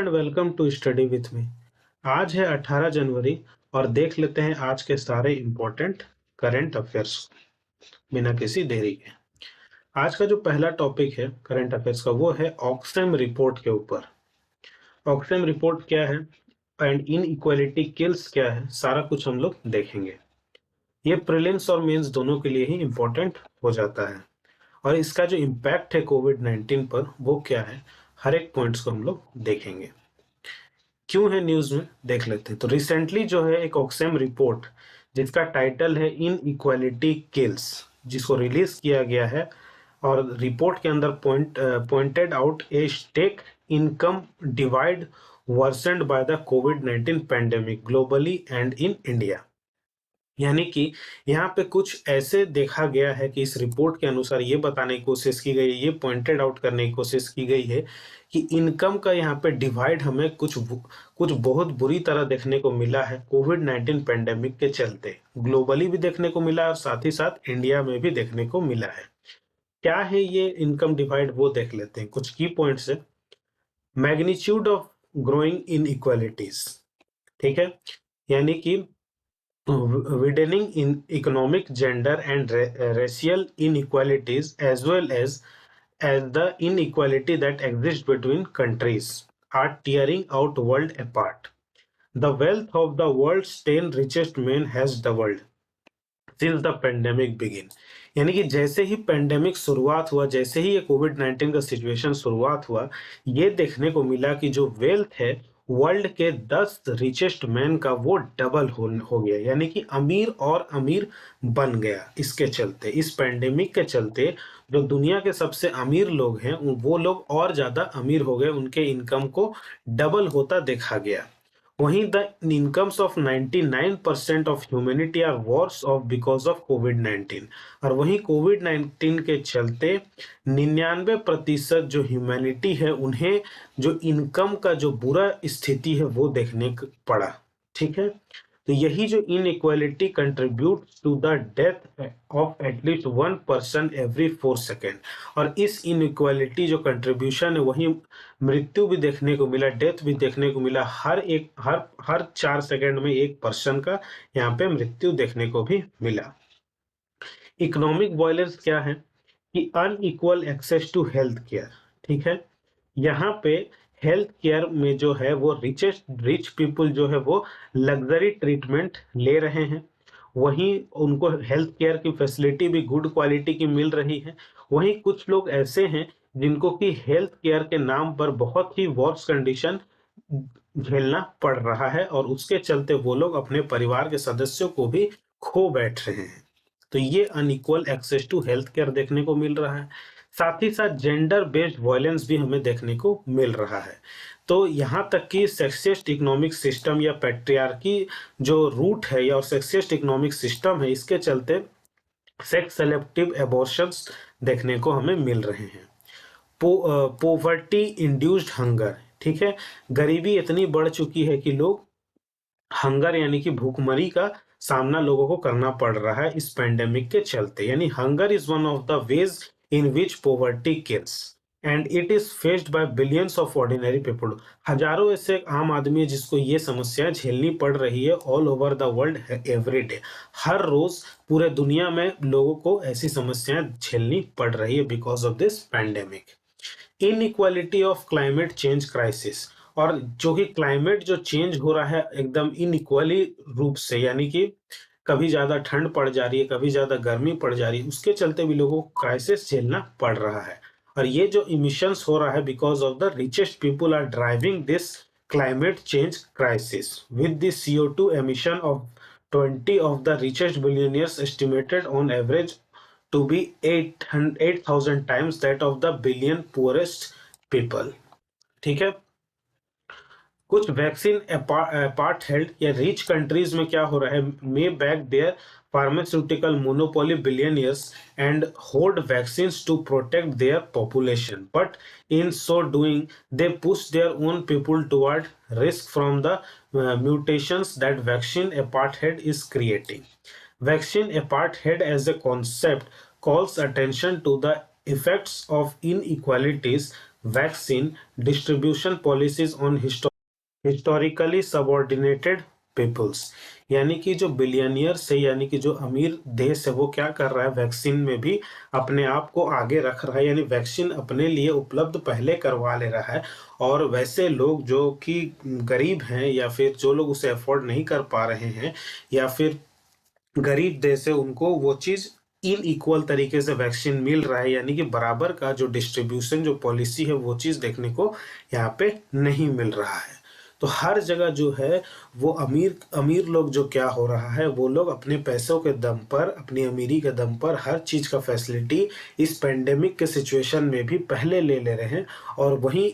And welcome to study with me. आज है 18 जनवरी और देख लेते हैं आज के सारे इम्पोर्टेंट करंट अफेयर्स बिना किसी देरी के। आज का जो पहला टॉपिक है करंट अफेयर्स का वो है ऑक्सफैम रिपोर्ट के ऊपर। ऑक्सफैम रिपोर्ट क्या है एंड इनइक्वालिटी किल्स क्या है, सारा कुछ हम लोग देखेंगे। ये प्रीलिम्स और मेंस दोनों के लिए ही इम्पोर्टेंट हो जाता है और इसका जो इम्पैक्ट है कोविड-19 पर वो क्या है, हर एक पॉइंट्स को हम लोग देखेंगे। क्यों है न्यूज में, देख लेते हैं। तो रिसेंटली जो है एक ऑक्सफैम रिपोर्ट जिसका टाइटल है इन इक्वालिटी किल्स, जिसको रिलीज किया गया है और रिपोर्ट के अंदर pointed out a stark income divide worsened by the कोविड-19 pandemic globally and in India. यानी कि यहाँ पे कुछ ऐसे देखा गया है कि इस रिपोर्ट के अनुसार ये बताने की कोशिश की गई है, ये पॉइंटेड आउट करने की कोशिश की गई है कि इनकम का यहाँ पे डिवाइड हमें कुछ बहुत बुरी तरह देखने को मिला है कोविड-19 पेंडेमिक के चलते। ग्लोबली भी देखने को मिला है और साथ ही साथ इंडिया में भी देखने को मिला है। क्या है ये इनकम डिवाइड, वो देख लेते हैं। कुछ की पॉइंट्स है। मैग्नीट्यूड ऑफ ग्रोइंग इनइक्वालिटीज, ठीक है, यानी कि widening in economic, gender and racial inequalities as well as the inequality that exists between countries are tearing out world apart. The wealth of the world's 10 richest men has doubled since the pandemic began. यानी कि जैसे ही pandemic शुरुआत हुआ, जैसे ही ये कोविड-19 का situation शुरुआत हुआ, ये देखने को मिला कि जो वेल्थ है वर्ल्ड के 10 रिचेस्ट मैन का वो डबल हो गया, यानी कि अमीर और अमीर बन गया। इसके चलते, इस पेंडेमिक के चलते जो दुनिया के सबसे अमीर लोग हैं वो लोग और ज्यादा अमीर हो गए, उनके इनकम को डबल होता देखा गया। वहीं the incomes of 99% of humanity are worse off because of कोविड-19, और वहीं कोविड-19 के चलते 99% जो ह्यूमैनिटी है उन्हें जो इनकम का जो बुरा स्थिति है वो देखने को पड़ा। ठीक है, तो यही जो inequality contribute to the death of at least 1 person every 4 second, और इस इनइक्वालिटी जो कंट्रीब्यूशन है वही मृत्यु भी देखने को मिला, डेथ भी देखने को मिला। हर 4 सेकेंड में एक पर्सन का यहाँ पे मृत्यु देखने को भी मिला। इकोनॉमिक वायलेंस क्या है कि unequal access to health care. ठीक है, यहाँ पे हेल्थ केयर में जो है वो रिच पीपल जो है वो लग्जरी ट्रीटमेंट ले रहे हैं, वहीं उनको हेल्थ केयर की फैसिलिटी भी गुड क्वालिटी की मिल रही है। वहीं कुछ लोग ऐसे हैं जिनको कि हेल्थ केयर के नाम पर बहुत ही वर्स कंडीशन झेलना पड़ रहा है और उसके चलते वो लोग अपने परिवार के सदस्यों को भी खो बैठ रहे हैं। तो ये unequal access to health care देखने को मिल रहा है। साथ ही साथ जेंडर बेस्ड वायलेंस भी हमें देखने को मिल रहा है। तो यहाँ तक कि सेक्सिस्ट इकोनॉमिक सिस्टम या पैट्रियार्की जो रूट है या सेक्सिस्ट इकोनॉमिक सिस्टम है, इसके चलते सेक्स सेलेक्टिव एबॉर्शंस देखने को हमें मिल रहे हैं। पोवर्टी इंड्यूस्ड हंगर, ठीक है, गरीबी इतनी बढ़ चुकी है कि लोग हंगर यानी कि भूखमरी का सामना लोगों को करना पड़ रहा है इस पेंडेमिक के चलते। यानी hunger is one of the ways in which poverty kills and it is faced by billions of ordinary people. हजारों ऐसे आम आदमी है जिसको ये समस्या झेलनी पड़ रही है all over the world every day. हर रोज पूरे दुनिया में लोगों को ऐसी समस्याएं झेलनी पड़ रही है because of this pandemic. Inequality of climate change crisis, और जो कि क्लाइमेट जो चेंज हो रहा है एकदम इनइक्वली रूप से, यानी कि कभी ज्यादा ठंड पड़ जा रही है, कभी ज्यादा गर्मी पड़ जा रही है, उसके चलते भी लोगों को क्राइसिस झेलना पड़ रहा है। और ये जो इमिशंस हो रहा है because of the richest people are driving this climate change crisis with the CO2 emission of 20 of the richest billionaires estimated on average to be 8,000 times that of the billion poorest people। ठीक है, कुछ vaccine apartheid held या rich countries में क्या हो रहा है, may back their pharmaceutical monopoly billionaires and hold vaccines to protect their population, but in so doing they push their own people toward risk from the mutations that vaccine apartheid is creating. Vaccine apartheid as a concept calls attention to the effects of inequalities vaccine distribution policies on historically subordinated peoples, यानी कि जो billionaires है, यानी कि जो अमीर देश है, वो क्या कर रहा है, वैक्सीन में भी अपने आप को आगे रख रहा है, यानी वैक्सीन अपने लिए उपलब्ध पहले करवा ले रहा है। और वैसे लोग जो कि गरीब हैं या फिर जो लोग उसे अफोर्ड नहीं कर पा रहे हैं या फिर गरीब देश है, उनको वो चीज इन इक्वल तरीके से वैक्सीन मिल रहा है, यानी कि बराबर का जो डिस्ट्रीब्यूशन जो पॉलिसी है वो चीज देखने को यहाँ पे नहीं मिल रहा है। तो हर जगह जो है वो अमीर अमीर लोग जो क्या हो रहा है, वो लोग अपने पैसों के दम पर, अपनी अमीरी के दम पर हर चीज का फैसिलिटी इस पेंडेमिक के सिचुएशन में भी पहले ले ले रहे हैं। और वहीं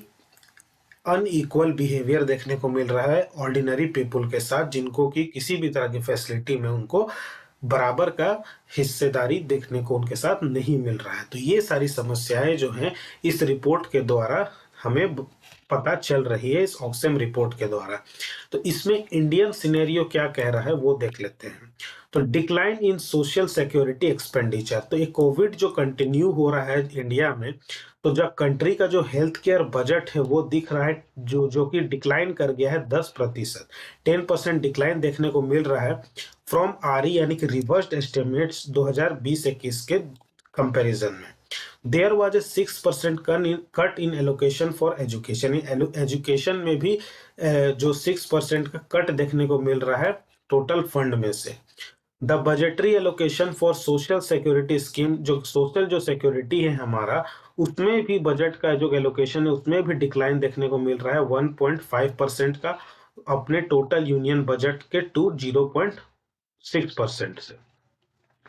अनइक्वल बिहेवियर देखने को मिल रहा है ऑर्डिनरी पीपल के साथ, जिनको कि किसी भी तरह की फैसिलिटी में उनको बराबर का हिस्सेदारी देखने को उनके साथ नहीं मिल रहा है। तो ये सारी समस्याएं जो हैं इस रिपोर्ट के द्वारा हमें पता चल रही है, इस ऑक्सफैम रिपोर्ट के द्वारा। तो इसमें इंडियन सिनेरियो क्या कह रहा है वो देख लेते हैं। तो decline in social security expenditure, तो ये कोविड जो कंटिन्यू हो रहा है इंडिया में, तो जब कंट्री का जो हेल्थ केयर बजट है वो दिख रहा है जो कि डिक्लाइन कर गया है 10%, 10% डिक्लाइन देखने को मिल रहा है फ्रॉम आरई, यानी कि रिवर्स्ड एस्टिमेट्स 2020-21 के कंपैरिजन में। There was a 6% cut in allocation for education, education में भी जो 6% का कट देखने को मिल रहा है टोटल फंड में से। The budgetary allocation for social security scheme, जो सोशल जो सिक्योरिटी है हमारा, उसमें भी बजट का जो एलोकेशन है उसमें भी डिक्लाइन देखने को मिल रहा है 1.5% का अपने टोटल यूनियन बजट के टू 0.6% से।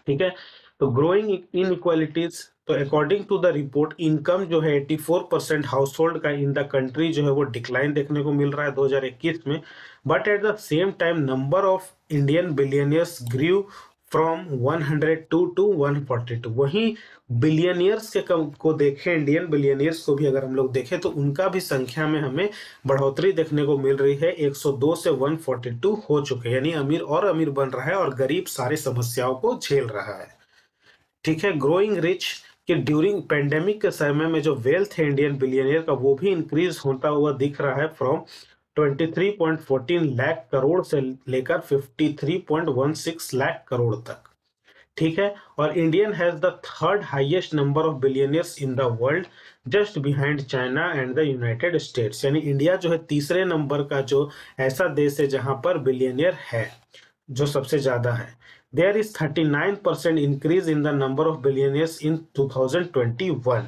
ठीक है। तो ग्रोइंग इन इक्वालिटीज, तो according to the report income जो है 84% हाउस होल्ड का इन द कंट्री जो है वो डिक्लाइन देखने को मिल रहा है 2021 में। But at the same time number of Indian billionaires grew from 102 to 142। वहीं बिलियनियर्स के को देखें, इंडियन बिलियनियर्स को भी अगर हम लोग देखें तो उनका भी संख्या में हमें बढ़ोतरी देखने को मिल रही है, 102 से 142 हो चुके हैं, यानी अमीर और अमीर बन रहा है और गरीब सारी समस्याओं को झेल रहा है। ठीक है। ग्रोइंग रिच, कि ड्यूरिंग पेंडेमिक के समय में जो वेल्थ है इंडियन बिलियनियर का वो भी इंक्रीज होता हुआ दिख रहा है फ्रॉम 23.14 लाख करोड़ से लेकर 53.16 लाख करोड़ तक। ठीक है। और Indian has the third highest number of billionaires in the world, just behind China and the United states, यानी इंडिया जो है तीसरे नंबर का जो ऐसा देश है जहां पर बिलियनियर है, जो सबसे ज्यादा है। There is 39% increase in the number of billionaires in 2021.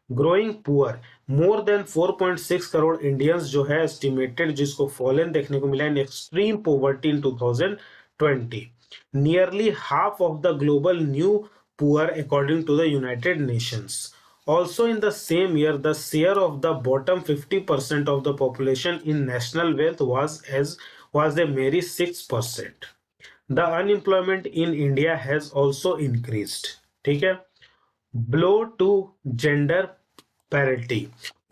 Growing poor, more than 4.6 crore Indians जो है एस्टिमेटेड, जिसको फॉलन देखने को मिला in extreme poverty in 2020, nearly half of the global new poor according to the United Nations. Also in the same year, the share of the bottom 50% of the population in national wealth was a mere 6%. The unemployment in India has also increased. ठीक है। Blow to gender parity.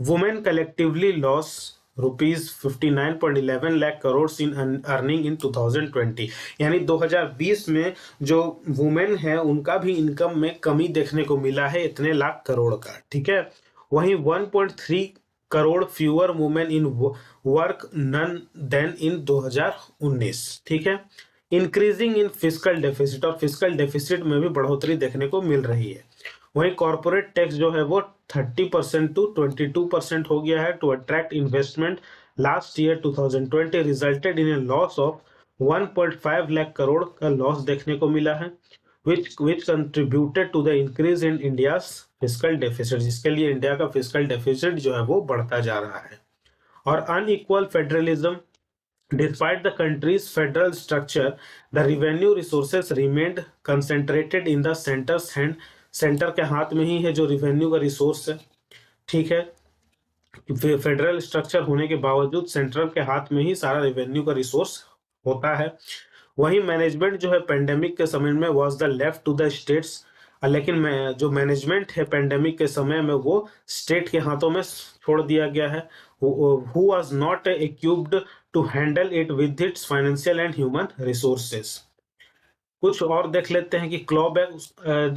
Women collectively lost rupees 59.11 lakh crore in earning in 2020, यानी 2020 में जो women है उनका भी income में कमी देखने को मिला है इतने लाख करोड़ का। ठीक है। वहीं 1.3 crore fewer women in work none than in 2019। ठीक है। इंक्रीजिंग इन फिस्कल डेफिसिट, और फिस्कल डेफिसिट में भी बढ़ोतरी देखने को मिल रही है। वहीं कॉर्पोरेट टैक्स जो है वो 30% टू 22% हो गया है to attract investment. Last year 2020 resulted in a loss of 1.5 lakh crore का लॉस देखने को मिला है, which contributed to the increase in India's fiscal deficit, जिसके लिए इंडिया का फिस्कल डेफिसिट जो है वो बढ़ता जा रहा है। और unequal federalism, despite the country's federal structure, the revenue resources remained concentrated in the center's hand. Centre के हाथ में ही है जो रिवेन्यू का रिसोर्स है। ठीक है। फेडरल स्ट्रक्चर होने के बावजूद सेंट्रल के हाथ में ही सारा रिवेन्यू का रिसोर्स होता है। वही मैनेजमेंट जो है पेंडेमिक के समय में was the left to the states, लेकिन जो मैनेजमेंट है पेंडेमिक के समय में वो स्टेट के हाथों में छोड़ दिया गया है, who was not equipped to handle it with its financial and human resources. कुछ और देख लेते हैं कि क्लॉबैक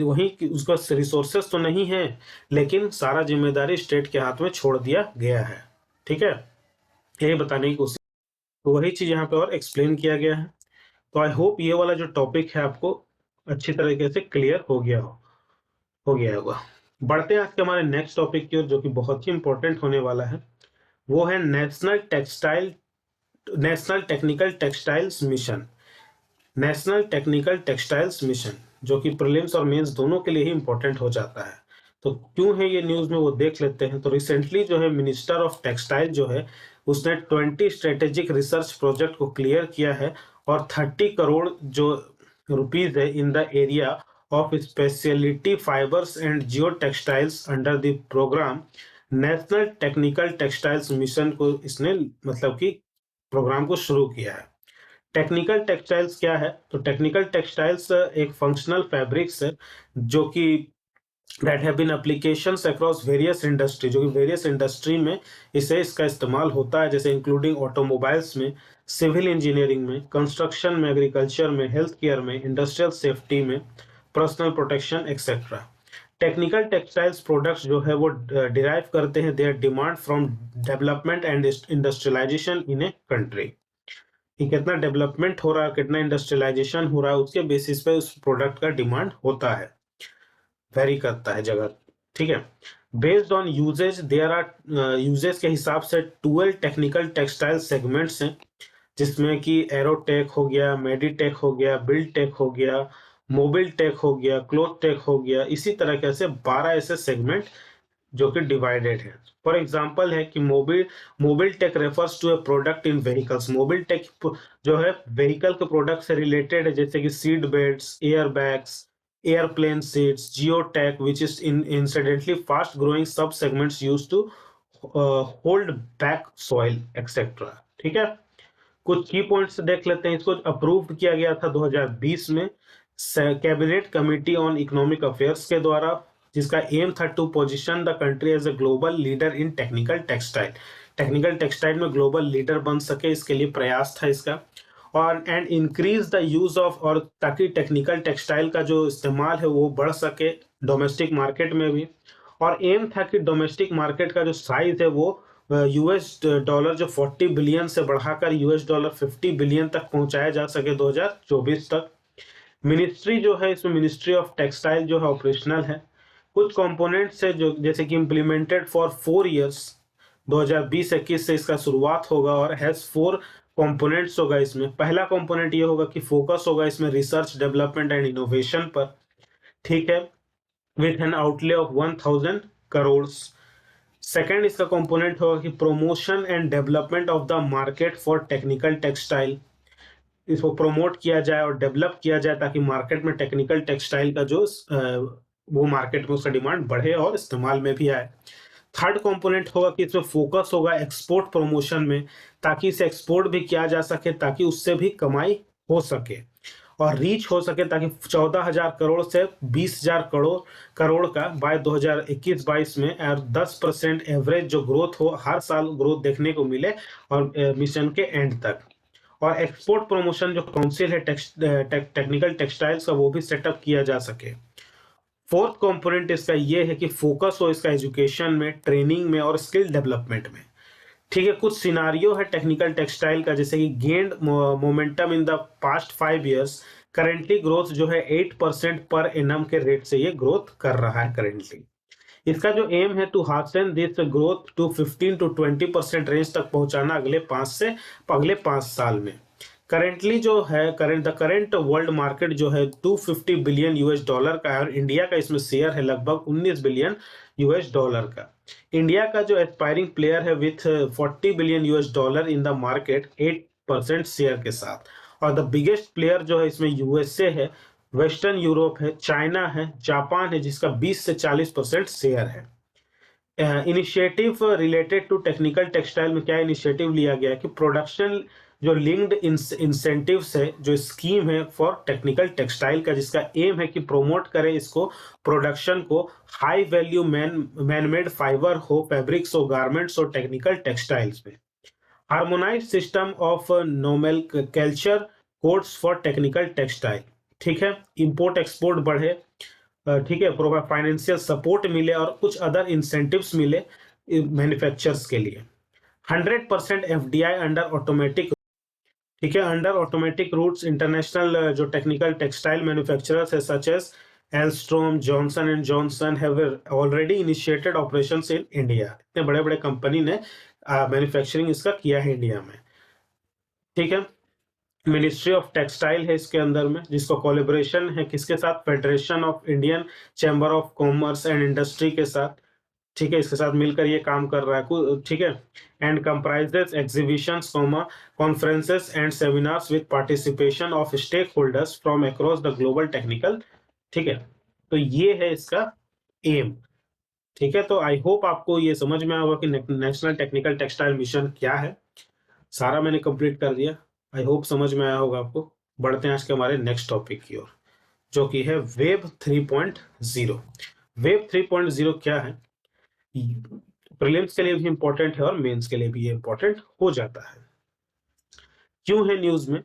वही उसका रिसोर्सेस तो नहीं है, लेकिन सारा जिम्मेदारी स्टेट के हाथ में छोड़ दिया गया है। ठीक है, यही बताने की कोशिश, तो वही चीज यहाँ पे और एक्सप्लेन किया गया है। तो आई होप ये वाला जो टॉपिक है आपको अच्छी तरीके से क्लियर हो गया होगा। बढ़ते हैं आज के हमारे नेक्स्ट टॉपिक की ओर, जो कि बहुत ही इंपॉर्टेंट होने वाला है। वो है national technical textiles mission. National technical textiles mission, जो कि प्रीलिम्स और मेंस दोनों के लिए ही इंपॉर्टेंट हो जाता है। तो क्यों है ये न्यूज में, वो देख लेते हैं। तो रिसेंटली जो है मिनिस्टर ऑफ टेक्सटाइल जो है, उसने 20 स्ट्रेटेजिक रिसर्च प्रोजेक्ट को क्लियर किया है, और 30 करोड़ जो रुपीज है in the area of speciality fibres and geo textiles under the programme national technical textiles mission को इसने मतलब कि प्रोग्राम को शुरू किया है। टेक्निकल टेक्सटाइल्स क्या है? तो टेक्निकल टेक्सटाइल्स एक फंक्शनल फैब्रिक्स है जो कि that have been applications across various industry, जो कि वेरियस इंडस्ट्री में इसका इस्तेमाल होता है, जैसे इंक्लूडिंग ऑटोमोबाइल्स में, सिविल इंजीनियरिंग में, कंस्ट्रक्शन में, एग्रीकल्चर में, हेल्थ केयर में, इंडस्ट्रियल सेफ्टी में, personal protection etcetera. Technical textiles products जो है वो डिराइव करते हैं their demand from development and industrialisation in a country, कि कितना डेवलपमेंट हो रहा है, कितना इंडस्ट्रियलाइजेशन हो रहा है, उसके बेसिस पे उस प्रोडक्ट का डिमांड होता है, वेरी करता है जगह। ठीक है, based on usages there are usages के हिसाब से 12 टेक्निकल टेक्सटाइल सेगमेंट्स हैं, जिसमें कि एरोटेक हो गया, मेडिटेक हो गया, बिल्ड टेक हो गया, मोबिल टेक हो गया, क्लोथ टेक हो गया, इसी तरह से 12 ऐसे सेगमेंट जो कि डिवाइडेड है। फॉर एग्जांपल है कि mobiltech refers to a product in vehicles. Mobiltech जो है व्हीकल के प्रोडक्ट से रिलेटेड है, जैसे कि seat belts, air bags, airplane seats, geotech which is incidentally fast growing sub segments used to hold back soil etcetera. ठीक है, कुछ की पॉइंट्स देख लेते हैं। इसको अप्रूव किया गया था 2020 में cabinet committee on economic affairs के द्वारा, जिसका एम था to position the country as a global leader in technical textile. Technical textile में ग्लोबल लीडर बन सके, इसके लिए प्रयास था इसका। और and increase the use of, और ताकि टेक्निकल टेक्सटाइल का जो इस्तेमाल है वो बढ़ सके डोमेस्टिक मार्केट में भी। और एम था कि डोमेस्टिक मार्केट का जो साइज है वो यूएस डॉलर जो 40 बिलियन से बढ़ाकर यूएस डॉलर 50 बिलियन तक पहुंचाया जा सके 2024 तक। मिनिस्ट्री जो है, इसमें मिनिस्ट्री ऑफ टेक्सटाइल जो है ऑपरेशनल है। कुछ कंपोनेंट्स है जो जैसे कि इम्प्लीमेंटेड फॉर 4 इयर्स, 2020-21 से इसका शुरुआत होगा, और हैज 4 कंपोनेंट्स होगा इसमें। पहला कंपोनेंट ये होगा कि फोकस होगा इसमें रिसर्च, डेवलपमेंट एंड इनोवेशन पर। ठीक है, with an outlay of 1000 crore. Second इसका कंपोनेंट होगा कि promotion and development of the market for technical textile. इसको प्रमोट किया जाए और डेवलप किया जाए ताकि मार्केट में टेक्निकल टेक्सटाइल का जो वो मार्केट में उसका डिमांड बढ़े और इस्तेमाल में भी आए। थर्ड कंपोनेंट होगा कि इसमें फोकस होगा एक्सपोर्ट प्रमोशन में, ताकि इसे एक्सपोर्ट भी किया जा सके, ताकि उससे भी कमाई हो सके और रीच हो सके, ताकि 14,000 करोड़ से 20,000 करोड़ का बाय 2021-22 में, और 10% एवरेज जो ग्रोथ हो, हर साल ग्रोथ देखने को मिले और मिशन के एंड तक। और एक्सपोर्ट प्रमोशन जो काउंसिल है टेक्निकल टेक्सटाइल्स का, वो भी सेटअप किया जा सके। फोर्थ कंपोनेंट इसका ये है कि फोकस हो इसका एजुकेशन में, ट्रेनिंग में और स्किल डेवलपमेंट में। ठीक है, कुछ सिनारियो है टेक्निकल टेक्सटाइल का, जैसे कि gained momentum in the past 5 years, currently growth जो है 8% पर एनम के रेट से ये ग्रोथ कर रहा है करेंटली। इसका जो एम है to hasten this growth to 15 to 20% range तक पहुंचाना अगले 5 साल में। करेंटली जो है करंट वर्ल्ड मार्केट जो है 250 बिलियन यूएस डॉलर का है, और इंडिया का इसमें शेयर है लगभग 19 बिलियन यूएस डॉलर का। इंडिया का जो एस्पायरिंग प्लेयर है with 40 billion US dollar in the market 8% share के साथ। और द बिगेस्ट प्लेयर जो है इसमें यूएसए है, वेस्टर्न यूरोप है, चाइना है, जापान है, जिसका 20 से 40% शेयर है। Initiative related to technical textile में क्या इनिशिएटिव लिया गया है कि प्रोडक्शन जो लिंक्ड इंसेंटिव्स है, जो स्कीम है फॉर टेक्निकल टेक्सटाइल का, जिसका एम है कि प्रोमोट करे इसको प्रोडक्शन को, हाई वैल्यू मैनमेड फाइबर हो, फैब्रिक्स हो, गारमेंट्स हो, टेक्निकल टेक्सटाइल्स में। Harmonise system of nomenclature codes for technical textile. ठीक है, इंपोर्ट एक्सपोर्ट बढ़े, ठीक है, प्रोवाइड फाइनेंशियल सपोर्ट मिले और कुछ अदर इंसेंटिव्स मिले मैन्युफैक्चरर्स के लिए। 100% एफडीआई अंडर ऑटोमेटिक, ठीक है, अंडर ऑटोमेटिक रूट्स इंटरनेशनल जो टेक्निकल टेक्सटाइल मैन्युफैक्चरर्स है such as Ahlstrom, Johnson and Johnson have already initiated operations in India. इतने बड़े बड़े कंपनी ने मैन्युफैक्चरिंग इसका किया है इंडिया में, ठीक है। मिनिस्ट्री ऑफ टेक्सटाइल है इसके अंदर में, जिसको कोलैबोरेशन है किसके साथ, federation of Indian chamber of commerce and industry के साथ, ठीक है, इसके साथ मिलकर ये काम कर रहा है, ठीक है। And comprises exhibitions, conferences and seminars with participation of stakeholders from across the global technical, ठीक है। तो ये है इसका एम, ठीक है। तो आई होप आपको ये समझ में आया होगा कि नेशनल टेक्निकल टेक्सटाइल मिशन क्या है। सारा मैंने कंप्लीट कर दिया, आई होप समझ में आया होगा आपको। बढ़ते हैं आज के हमारे नेक्स्ट टॉपिक की ओर, जो कि है वेब 3.0। वेब 3.0 क्या है, प्रीलिम्स के लिए भी इंपॉर्टेंट है और मेंस के लिए भी ये इंपॉर्टेंट हो जाता है। क्यों है न्यूज में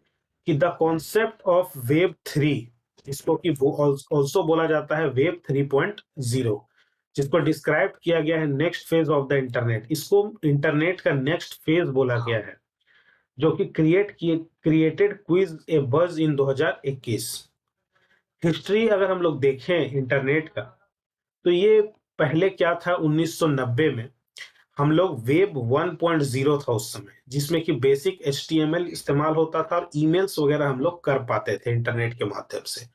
कि द कॉन्सेप्ट ऑफ वेब 3, इसको कि ऑल्सो बोला जाता है वेब 3.0, जिसको डिस्क्राइब किया गया है next phase of the internet. इसको इंटरनेट का नेक्स्ट फेज बोला गया है, जो कि क्रिएटेड क्विज ए बज इन 2021। हिस्ट्री अगर हम लोग देखें इंटरनेट का, तो ये पहले क्या था, 1990 में हम लोग वेब 1.0 था उस समय, जिसमें कि बेसिक HTML इस्तेमाल होता था और ईमेल्स वगैरह हम लोग कर पाते थे इंटरनेट के माध्यम से।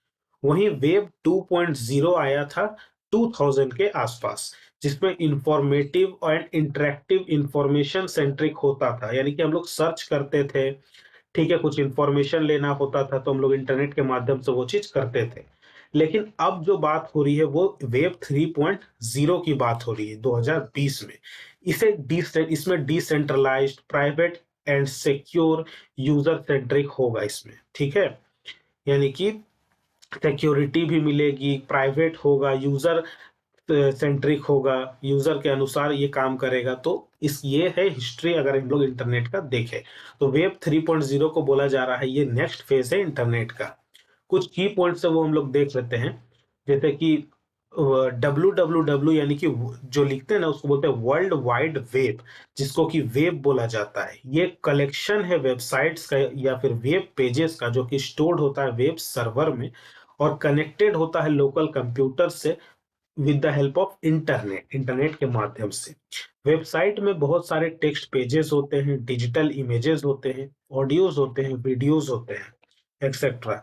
वहीं वेब 2.0 आया था 2000 के आसपास, जिसमें इंफॉर्मेटिव और इंटरेक्टिव इंफॉर्मेशन सेंट्रिक होता था, यानी कि हम लोग सर्च करते थे, ठीक है, कुछ इंफॉर्मेशन लेना होता था तो हम लोग इंटरनेट के माध्यम से वो चीज करते थे। लेकिन अब जो बात हो रही है वो वेब 3.0 की बात हो रही है 2020 में। इसमें decentralised, private and secure, user centric होगा इसमें, ठीक है, यानी कि सिक्योरिटी भी मिलेगी, प्राइवेट होगा, यूजर सेंट्रिक होगा, यूजर के अनुसार ये काम करेगा। तो ये है हिस्ट्री अगर हम लोग इंटरनेट का देखें तो वेब 3.0 को बोला जा रहा है ये नेक्स्ट फेज है इंटरनेट का। कुछ की पॉइंट्स है वो हम लोग देख लेते हैं, जैसे कि www यानी कि जो लिखते हैं ना उसको बोलते हैं वर्ल्ड वाइड वेब, जिसको कि वेब बोला जाता है। ये कलेक्शन है वेबसाइट्स का या फिर वेब पेजेस का, जो कि स्टोर्ड होता है वेब सर्वर में और कनेक्टेड होता है लोकल कंप्यूटर से with the help of internet के माध्यम से। वेबसाइट में बहुत सारे टेक्स्ट पेजेस होते हैं, डिजिटल इमेजेस होते हैं, ऑडियोज होते हैं, वीडियोज होते हैं, etcetera.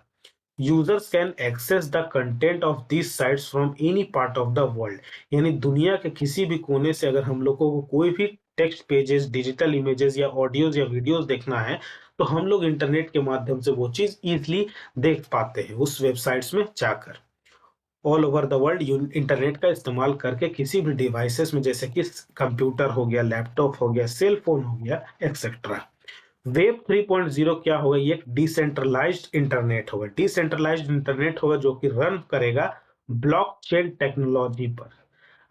Users can access the content of this sites from any part of the world, यानी दुनिया के किसी भी कोने से अगर हम लोगों को कोई भी टेक्स्ट पेजेस, डिजिटल इमेजेस या ऑडियोज या वीडियोज देखना है तो हम लोग इंटरनेट के माध्यम से वो चीज इजिली देख पाते हैं उस वेबसाइट्स में जाकर। All over the world internet का इस्तेमाल करके किसी भी डिवाइसेस में, जैसे कि कंप्यूटर हो गया, लैपटॉप हो गया, सेल फोन हो गया, एक्सेट्रा। वेब 3.0 क्या होगा, ये एक डिसेंट्रलाइज्ड इंटरनेट होगा। डिसेंट्रलाइज्ड इंटरनेट होगा जो कि रन करेगा ब्लॉकचेन टेक्नोलॉजी पर।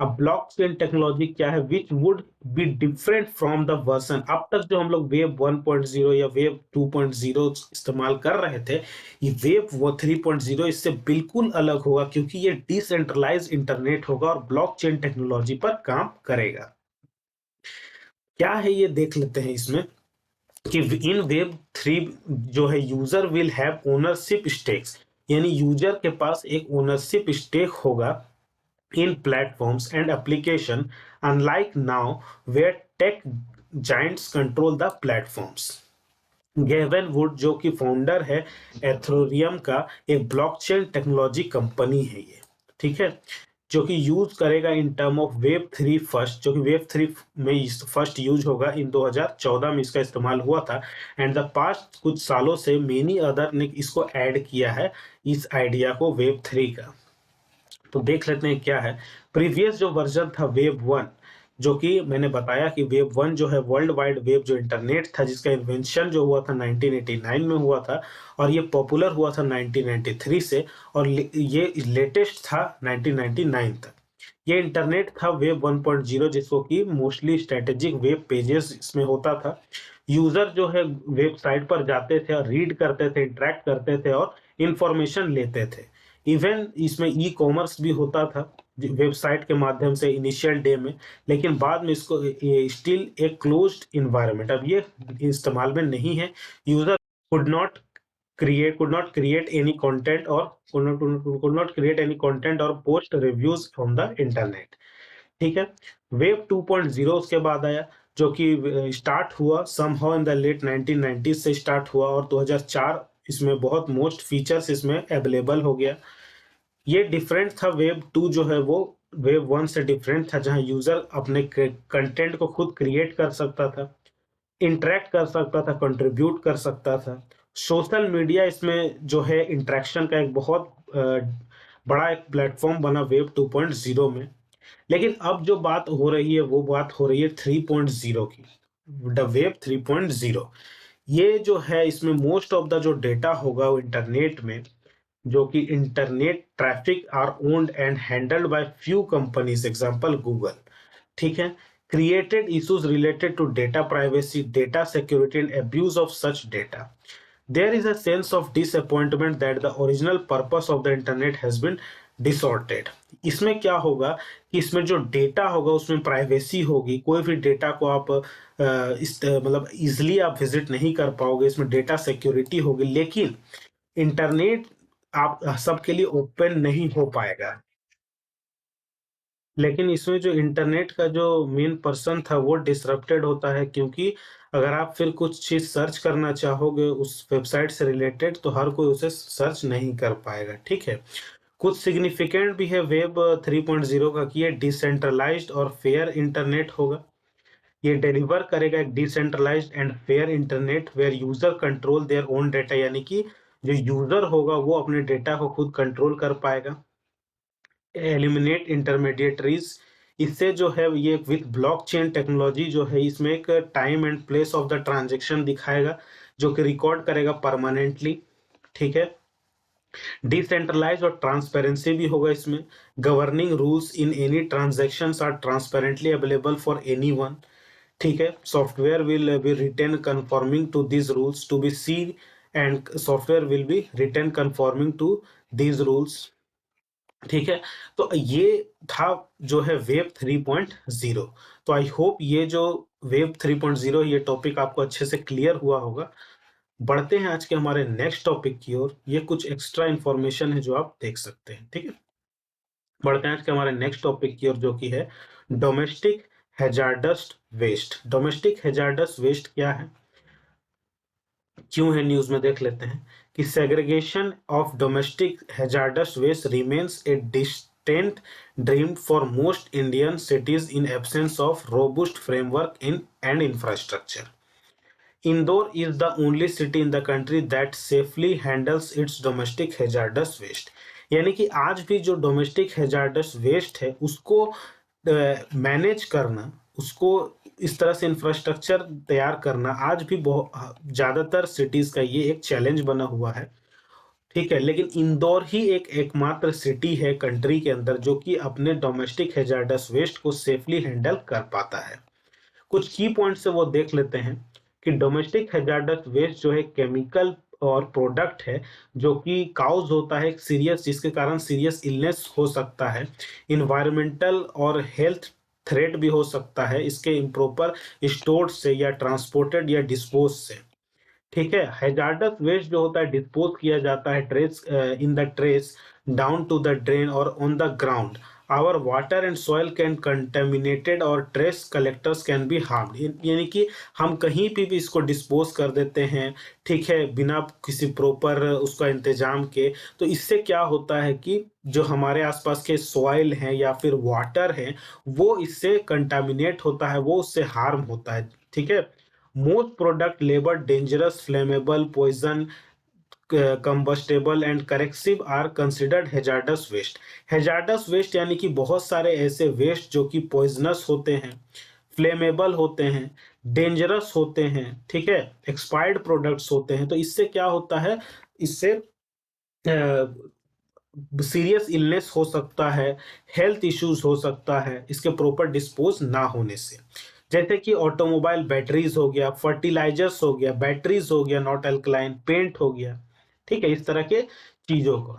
अब ब्लॉकचेन टेक्नोलॉजी क्या है, which would be different from the version. अब तक जो हम लोग वेब 1.0 या वेब 2.0 इस्तेमाल कर रहे थे, ये वेब 3.0 इससे बिल्कुल अलग होगा, क्योंकि ये डिसेंट्रलाइज इंटरनेट होगा और ब्लॉकचेन टेक्नोलॉजी पर काम करेगा। क्या है ये देख लेते हैं इसमें कि इन वेब 3 जो है user will have ownership stakes, यानी यूजर के पास एक ओनरशिप स्टेक होगा in platforms and application, unlike now where tech giants control the platforms। Gavin Wood जो कि फाउंडर है एथेरियम का, एक ब्लॉकचेन टेक्नोलॉजी कंपनी है ये, ठीक है, जो कि यूज करेगा in term of web 3 first, जो कि वेब 3 में फर्स्ट यूज होगा। इन 2014 में इसका इस्तेमाल हुआ था एंड द पास्ट कुछ सालों से मेनी अदर ने इसको ऐड किया है, इस आइडिया को वेब 3 का। तो देख लेते हैं क्या है। प्रीवियस जो वर्जन था वेब 1, जो कि मैंने बताया कि वेब 1 जो है वर्ल्ड वाइड वेब जो इंटरनेट था, जिसका इन्वेंशन जो हुआ था 1989 में हुआ था और ये पॉपुलर हुआ था 1993 से, और ये लेटेस्ट था 1999 तक। ये इंटरनेट था वेब 1.0, जिसको कि मोस्टली स्ट्रेटेजिक वेब पेजेस इसमें होता था। यूजर जो है वेबसाइट पर जाते थे और रीड करते थे, इंटरेक्ट करते थे और इंफॉर्मेशन लेते थे। इवन इसमें ई कॉमर्स भी होता था वेबसाइट के माध्यम से इनिशियल डे में, लेकिन बाद में इसको स्टिल एक क्लोज्ड इन्वायरमेंट, अब ये इस्तेमाल में नहीं है। User could not create any content or could not create any content or post reviews on the internet। ठीक है। वेब 2.0 उसके बाद आया, जो कि स्टार्ट हुआ समहाउ इन द लेट 1990 से स्टार्ट हुआ, और 2004 इसमें बहुत मोस्ट फीचर्स इसमें अवेलेबल हो गया। ये डिफरेंट था, वेब 2 जो है वो वेब 1 से डिफरेंट था, जहां यूजर अपने कंटेंट को खुद क्रिएट कर सकता था, इंटरेक्ट कर सकता था, कंट्रीब्यूट कर सकता था। सोशल मीडिया इसमें जो है इंटरेक्शन का एक बहुत बड़ा एक प्लेटफॉर्म बना वेब 2.0 में। लेकिन अब जो बात हो रही है वो बात हो रही है 3.0 की, द वेब 3.0। ये जो है इसमें मोस्ट ऑफ द जो डेटा होगा वो इंटरनेट में, जो कि internet traffic are owned and handled by few companies, example Google. ठीक है। Created issues related to data privacy, data security and abuse of such data. There is a sense of disappointment that the original purpose of the internet has been distorted। इसमें क्या होगा कि इसमें जो data होगा उसमें प्राइवेसी होगी, कोई भी डेटा को आप मतलब इजिली आप विजिट नहीं कर पाओगे, इसमें डेटा सिक्योरिटी होगी, लेकिन इंटरनेट आप सबके लिए ओपन नहीं हो पाएगा। लेकिन इसमें जो इंटरनेट का जो मेन पर्सन था वो डिसरप्टेड होता है, क्योंकि अगर आप फिर कुछ चीज सर्च करना चाहोगे उस वेबसाइट से रिलेटेड तो हर कोई उसे सर्च नहीं कर पाएगा। ठीक है। कुछ सिग्निफिकेंट भी है वेब 3.0 का कि ये डिसेंट्रलाइज्ड और फेयर इंटरनेट होगा। ये डिलीवर करेगा एक decentralised and fair internet where user control their own data, यानी कि जो यूजर होगा वो अपने डेटा को खुद कंट्रोल कर पाएगा। एलिमिनेट इंटरमीडिएटरीज, इससे जो है ये विथ ब्लॉकचेन टेक्नोलॉजी जो है इसमें एक time and place of the transaction दिखाएगा, जो कि रिकॉर्ड करेगा परमानेंटली। ठीक है। डिसेंट्रलाइज और ट्रांसपेरेंसी भी होगा इसमें। Governing rules in any transactions are transparently available for anyone. ठीक है। Software will be written conforming to this rules to be seen, and software will be written conforming to this rules. ठीक है। तो ये था जो है वेब 3.0। तो आई होप ये जो वेब 3.0 ये टॉपिक आपको अच्छे से क्लियर हुआ होगा। बढ़ते हैं आज के हमारे नेक्स्ट टॉपिक की ओर। ये कुछ एक्स्ट्रा इंफॉर्मेशन है जो आप देख सकते हैं। ठीक है। बढ़ते हैं आज के हमारे नेक्स्ट टॉपिक की ओर, जो कि है domestic hazardous waste. Domestic hazardous waste क्या है, क्यों है न्यूज में, देख लेते हैं कि segregation of domestic hazardous waste remains a distant dream for most Indian cities in absence of robust framework in and infrastructure. Indore is the only city in the country that safely handles its domestic hazardous waste। यानी कि आज भी जो domestic hazardous waste है उसको manage करना, उसको इस तरह से इंफ्रास्ट्रक्चर तैयार करना आज भी बहुत ज्यादातर सिटीज का ये एक चैलेंज बना हुआ है। ठीक है। लेकिन इंदौर ही एक एकमात्र सिटी है कंट्री के अंदर जो कि अपने डोमेस्टिक हैजार्डस वेस्ट को सेफली हैंडल कर पाता है। कुछ की पॉइंट से वो देख लेते हैं कि डोमेस्टिक हैजार्डस वेस्ट जो है केमिकल और प्रोडक्ट है जो कि काउज होता है सीरियस, जिसके कारण सीरियस इलनेस हो सकता है, इन्वायरमेंटल और हेल्थ थ्रेट भी हो सकता है इसके इम्प्रॉपर स्टोर से या ट्रांसपोर्टेड या डिस्पोज से। ठीक है। हैजार्डस वेस्ट जो होता है डिस्पोज किया जाता है trash in the trash down to the drain और on the ground. Our water and soil can contaminated और trash collectors can be harmed, यानी कि हम कहीं भी इसको डिस्पोज कर देते हैं। ठीक है। बिना किसी प्रॉपर उसका इंतजाम के, तो इससे क्या होता है कि जो हमारे आसपास के सॉइल हैं या फिर वाटर है वो इससे कंटामिनेट होता है, वो उससे हार्म होता है। ठीक है। most product labeled dangerous, flammable, poison, combustible and corrosive are considered hazardous waste। hazardous waste यानी कि बहुत सारे ऐसे वेस्ट जो कि पॉइजनस होते हैं, फ्लेमेबल होते हैं, डेंजरस होते हैं, ठीक है, एक्सपायर्ड प्रोडक्ट्स होते हैं। तो इससे क्या होता है, इससे सीरियस इलनेस हो सकता है, हेल्थ इश्यूज हो सकता है इसके प्रॉपर डिस्पोज ना होने से। जैसे कि ऑटोमोबाइल बैटरीज हो गया, फर्टिलाइजर्स हो गया, बैटरीज हो गया नॉट अल्कलाइन, पेंट हो गया, ठीक है, इस तरह के चीजों को।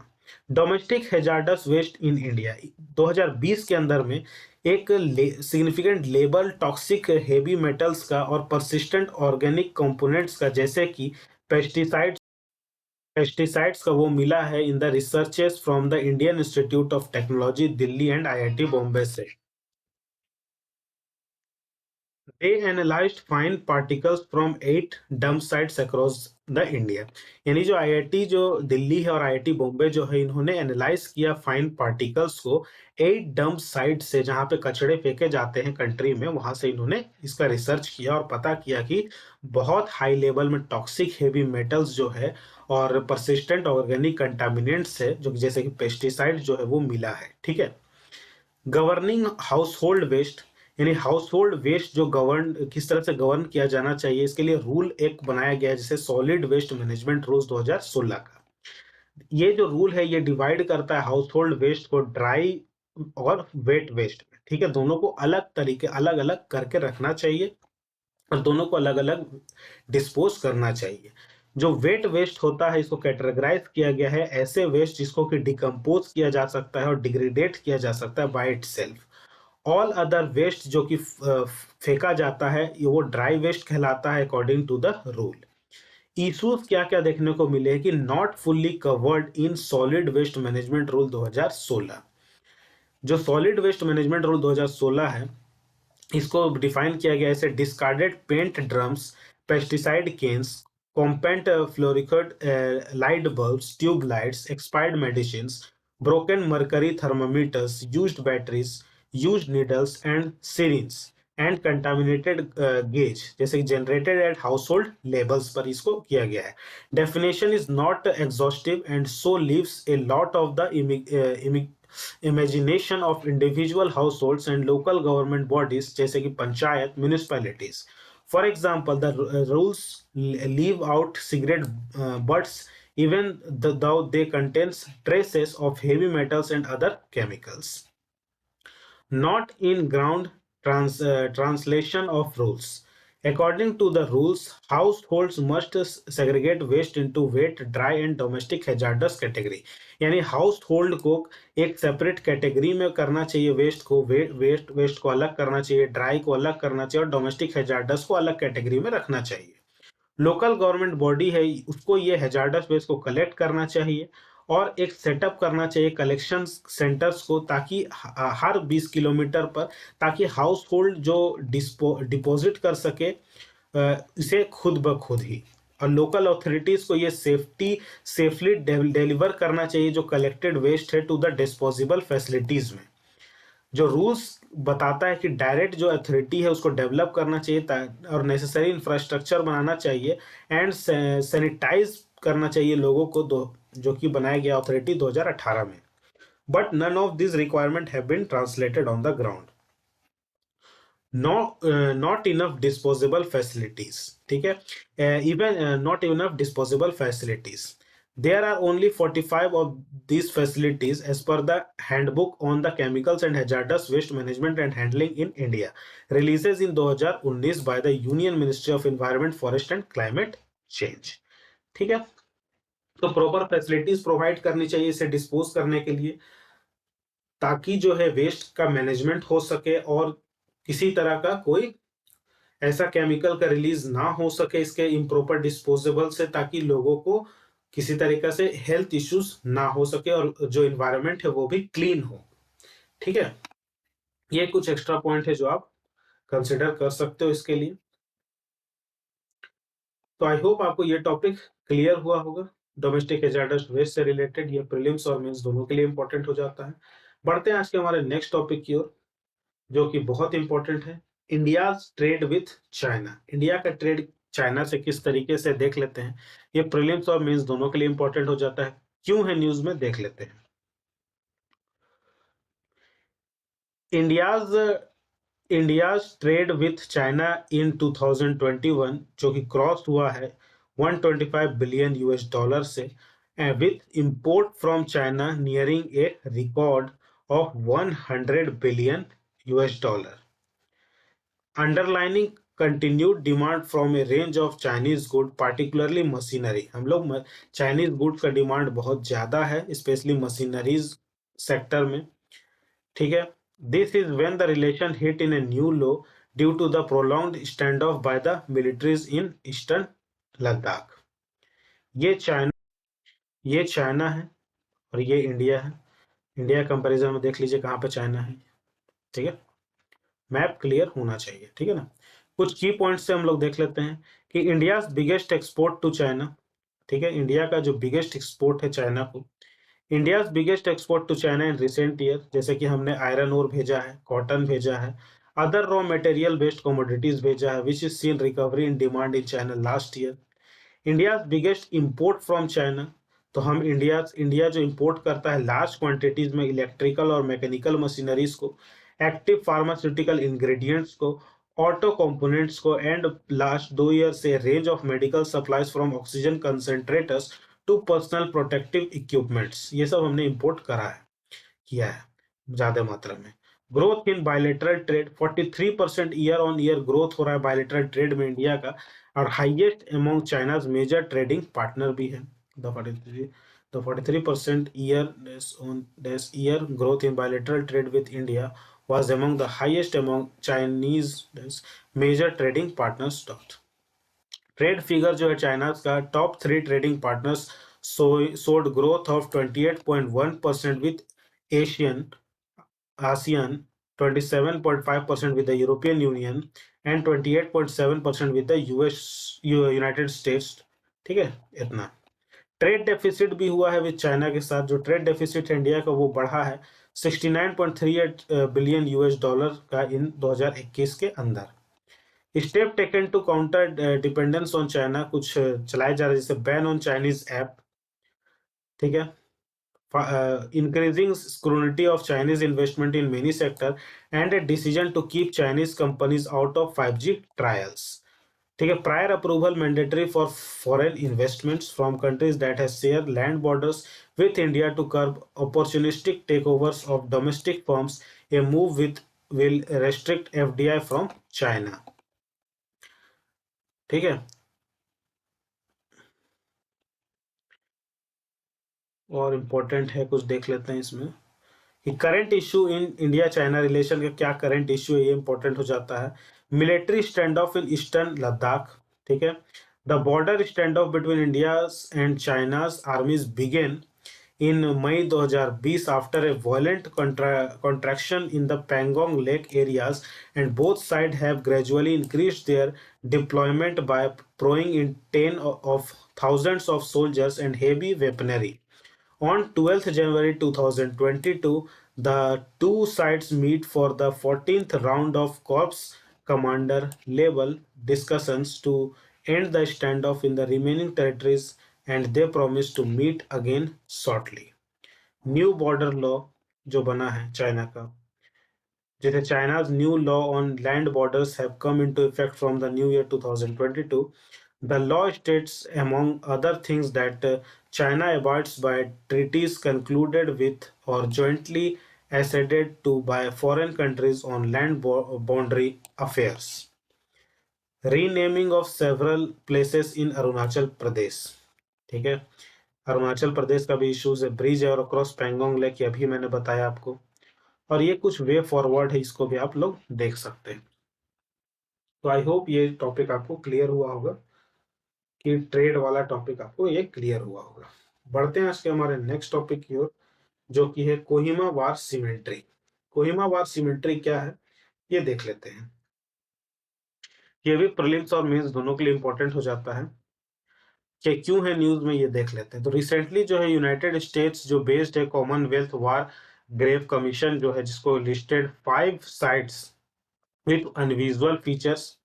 Domestic hazardous waste in India 2020 के अंदर में एक significant level toxic heavy metals का और परसिस्टेंट ऑर्गेनिक कंपोनेंट्स का, जैसे कि पेस्टिसाइड्स का, वो मिला है in the researches from the Indian institute of technology Delhi and IIT Bombay से। They analyzed fine particles from 8 dump sites across the India। यानी जो आईआईटी जो दिल्ली है और आईआईटी बॉम्बे जो है, इन्होंने एनालाइज किया फाइन पार्टिकल्स को 8 डंप साइट से, जहां पे कचड़े फेंके जाते हैं कंट्री में, वहां से इन्होंने इसका रिसर्च किया और पता किया कि बहुत हाई लेवल में टॉक्सिक हेवी मेटल्स जो है और परसिस्टेंट ऑर्गेनिक कंटामिनेंट्स है, जो जैसे कि पेस्टिसाइड जो है वो मिला है। ठीक है। गवर्निंग हाउस होल्ड वेस्ट, यानी हाउस होल्ड वेस्ट जो गवर्न किस तरह से गवर्न किया जाना चाहिए, इसके लिए रूल एक बनाया गया है, जैसे सॉलिड वेस्ट मैनेजमेंट रूल्स 2016 का। ये जो रूल है ये डिवाइड करता है हाउस होल्ड वेस्ट को ड्राई और वेट वेस्ट में। ठीक है, दोनों को अलग तरीके, अलग अलग करके रखना चाहिए और दोनों को अलग अलग डिस्पोज करना चाहिए। जो वेट वेस्ट होता है, इसको कैटेगराइज किया गया है ऐसे वेस्ट जिसको कि डिकम्पोज किया जा सकता है और डिग्रेडेट किया जा सकता है by itself. All other waste जो कि फेंका जाता है, ये वो ड्राई वेस्ट कहलाता है according to the rule. Issues क्या क्या देखने को मिले कि not fully covered in solid waste management rule 2016। जो सॉलिड वेस्ट मैनेजमेंट रूल 2016 है, इसको डिफाइन किया गया ऐसे: discarded paint drums, pesticide cans, compact fluorescent light bulbs, tube lights, expired medicine, broken mercury thermometers, used batteries, used needles and syringes and contaminated gauge, जैसे कि generated at household labels पर इसको किया गया है। Definition is not exhaustive and so leaves a lot of the imagination of individual households and local government bodies, जैसे कि panchayat, municipalities। For example, the rules leave out cigarette butts even though they contains traces of heavy metals and other chemicals। Not in ground translation of rules। According to the rules, households must segregate waste into wet, dry and domestic hazardous category। यानी house hold को एक separate category में करना चाहिए, waste को waste को अलग करना चाहिए, ड्राई को अलग करना चाहिए और डोमेस्टिक हैजार्डस को अलग कैटेगरी में रखना चाहिए। लोकल गवर्नमेंट बॉडी है, उसको ये हैजार्डस वेस्ट को कलेक्ट करना चाहिए और एक सेटअप करना चाहिए कलेक्शन सेंटर्स को, ताकि हर 20 किलोमीटर पर, ताकि हाउस होल्ड जो डिपॉजिट कर सके इसे खुद ब खुद ही। और लोकल अथॉरिटीज को ये सेफली डिलीवर करना चाहिए जो कलेक्टेड वेस्ट है टू द डिस्पोजेबल फैसिलिटीज में। जो रूल्स बताता है कि डायरेक्ट जो अथॉरिटी है उसको डेवलप करना चाहिए और नेसेसरी इंफ्रास्ट्रक्चर बनाना चाहिए एंड सैनिटाइज करना चाहिए लोगों को, जो कि बनाया गया अथॉरिटी 2018 में। But none of this requirement have been translated on the ground. Not enough disposable facilities. ठीक है, even not enough disposable facilities. There are only 45 of these facilities as per the Handbook on the Chemicals and Hazardous Waste Management and Handling in India, releases in 2019 by the Union Ministry of Environment, Forest and Climate Change। ठीक है, तो proper facilities provide करनी चाहिए इसे dispose करने के लिए, ताकि जो है वेस्ट का मैनेजमेंट हो सके और किसी तरह का कोई ऐसा केमिकल का रिलीज ना हो सके इसके इम्प्रॉपर डिस्पोजेबल से, ताकि लोगों को किसी तरीके से हेल्थ इश्यूज ना हो सके और जो इन्वायरमेंट है वो भी क्लीन हो। ठीक है, ये कुछ एक्स्ट्रा पॉइंट है जो आप कंसिडर कर सकते हो इसके लिए। तो आई होप आपको ये टॉपिक क्लियर हुआ होगा। डोमेस्टिक हैजार्डस वेस्ट से रिलेटेड ये प्रीलिम्स और मेंस दोनों के लिए इंपॉर्टेंट हो जाता है। बढ़ते हैं आज के हमारे नेक्स्ट टॉपिक की ओर, जो कि बहुत इंपॉर्टेंट है, India trade with China. India का ट्रेड चाइना से किस तरीके से देख लेते हैं। ये प्रीलिम्स और मेंस दोनों के लिए इंपॉर्टेंट हो जाता है, क्यों है न्यूज में, देख लेते हैं। India's India's trade with China in 2021 जो कि क्रॉस हुआ है 125 बिलियन यूएस डॉलर से, with import from China nearing A record of 100 billion US dollar. Continued demand from A range of Chinese good particularly machinery. हम लोग Chinese good का demand बहुत ज्यादा है, स्पेशली मशीनरीज सेक्टर में। ठीक है, this is when the relation hit in a new low due to the prolonged stand off by the militaries in eastern Ladakh. ये चाइना ये चाइना है और ये इंडिया है। इंडिया कंपैरिजन में देख लीजिए कहाँ पे चाइना है। ठीक है, मैप क्लियर होना चाहिए। ठीक है ना, कुछ की पॉइंट्स से हम लोग देख लेते हैं कि India biggest export to China. ठीक है, इंडिया का जो बिगेस्ट एक्सपोर्ट है चाइना को, India biggest export to China in recent year, जैसे कि हमने आयरन ओर भेजा है, कॉटन भेजा है, other raw material based commodities भेजा है, which is seen recovery in demand in China last year. India biggest import from China, तो हम इंडिया जो इंपोर्ट करता है लार्ज क्वांटिटीज में इलेक्ट्रिकल और मैकेनिकल मशीनरीज को, एक्टिव फार्मास्यूटिकल इंग्रेडिएंट्स को, ऑटो कंपोनेंट्स को, एंड लास्ट 2 ईयर से range of medical supplies from oxygen concentrators to personal protective equipments, ये सब हमने इंपोर्ट किया है ज्यादा मात्रा में। Growth in bilateral trade 43% year on year growth हो रहा है बायलेटरल ट्रेड में इंडिया का, और highest among China's major trading partner भी है। The 43% year growth in bilateral trade with India was among the highest among Chinese major trading partners. Trade figure जो है चाइना का, top 3 trading partners showed growth of 28.1% with Asian ASEAN, 27.5% with the European Union and 28.7% with the United states. ठीक है, इतना। Trade deficit भी हुआ है with China के साथ। जो ट्रेड डेफिसिट है इंडिया का वो बढ़ा है 69.38 बिलियन यूएस डॉलर का इन 2021 के अंदर। Step taken to counter dependence on China, कुछ चलाए जा रहे जैसे बैन ऑन चाइनीज ऐप। ठीक है, increasing scrutiny of Chinese investment in many sectors and a decision to keep Chinese companies out of 5G trials. ठीक है, prior approval mandatory for foreign investments from countries that have shared land borders with India to curb opportunistic takeovers of domestic firms. A move will restrict FDI from China. ठीक है, और important है कुछ देख लेते हैं इसमें कि current issue in India China relation का क्या करंट इशू है, ये इंपॉर्टेंट हो जाता है। Military stand off in eastern Ladakh. ठीक है, the border stand off between India and China's armies began in May 2020 after a violent contraction in the Pangong Lake areas, and both sides have gradually increased their deployment by throwing in 10 of thousands of soldiers and heavy weaponry. On 12th January 2022, the two sides meet for the 14th round of Corps Commander level discussions to end the standoff in the remaining territories, and they promise to meet again shortly. New border law जो बना है China का, जैसे China's new law on land borders have come into effect from the new year 2022. The law states, among other things, that China abides by treaties concluded with or jointly acceded to by foreign countries on land boundary affairs. Renaming of several places in Arunachal Pradesh. ठीक है, अरुणाचल प्रदेश का भी issues है, bridge है और cross Pangong lake, ये अभी मैंने बताया आपको। और ये कुछ वे फॉरवर्ड है, इसको भी आप लोग देख सकते हैं। तो आई होप ये टॉपिक आपको क्लियर हुआ होगा कि ट्रेड वाला टॉपिक आपको ये क्लियर हुआ होगा। बढ़ते हैं आज के हमारे नेक्स्ट टॉपिक की ओर, जो कि है कोहिमा वार सीमेंट्री। कोहिमा वार सीमेंट्री क्या है ये देख लेते हैं। ये भी प्रीलिम्स और मेंस दोनों के लिए इंपॉर्टेंट हो जाता है कि क्यों है न्यूज में, ये देख लेते हैं। तो रिसेंटली जो है यूनाइटेड स्टेट्स जो बेस्ड है कॉमनवेल्थ वार ग्रेव कमीशन जो है, जिसको listed 5 sites with unusual features.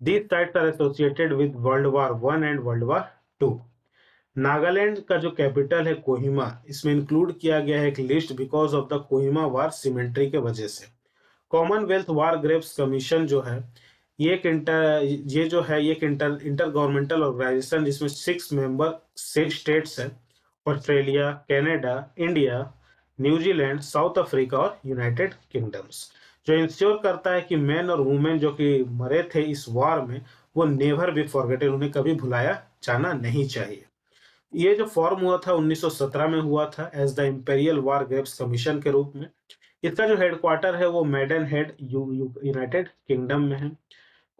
These sites are associated with World War I and World War II. Nagaland का जो कैपिटल है कोहिमा, इसमें इंक्लूड किया गया है एक list because of the Kohima war symmetry के वजह से। कॉमनवेल्थ वार ग्रेव्स कमीशन जो है ये एक इंटर गवर्नमेंटल ऑर्गेनाइजेशन, जिसमें 6 मेंबर 6 स्टेट्स है, Australia, Canada, India, New Zealand, south Africa और यूनाइटेड किंगडम्स। जो इंश्योर करता है कि मैन और वुमेन जो कि मरे थे इस वॉर में वो नेवर बी फॉरगेटेड, उन्हें कभी भुलाया जाना नहीं चाहिए। ये जो फॉर्म हुआ था 1917 में हुआ था as the Imperial War Graves Commission के रूप में। इसका जो हेडक्वार्टर है वो मेडन हेड यूनाइटेड किंगडम में है।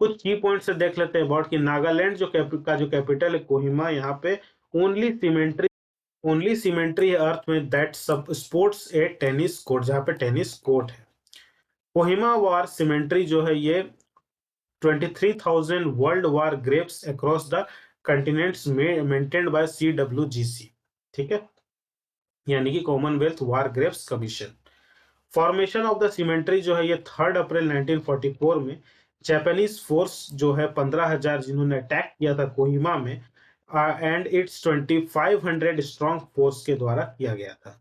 कुछ की पॉइंट से देख लेते हैं अबाउट कि नागालैंड का जो कैपिटल है कोहिमा, यहाँ पे ओनली सीमेंट्री ओनली सीमेंट्री है अर्थ में दैट सब स्पोर्ट्स ए टेनिस कोर्ट, जहाँ पे टेनिस कोर्ट है। कोहिमा वार सीमेंट्री जो है ये 23,000 world war Graves across the continents में मेंटेन्ड बाय CWGC, ठीक है, यानी कि Commonwealth war Graves commission. Formation of the symmetry जो है ये 3 अप्रैल 1944 में जापानीज फोर्स जो है 15,000 जिन्होंने अटैक किया था कोहिमा में एंड इट्स 2500 स्ट्रॉन्ग फोर्स के द्वारा किया गया था,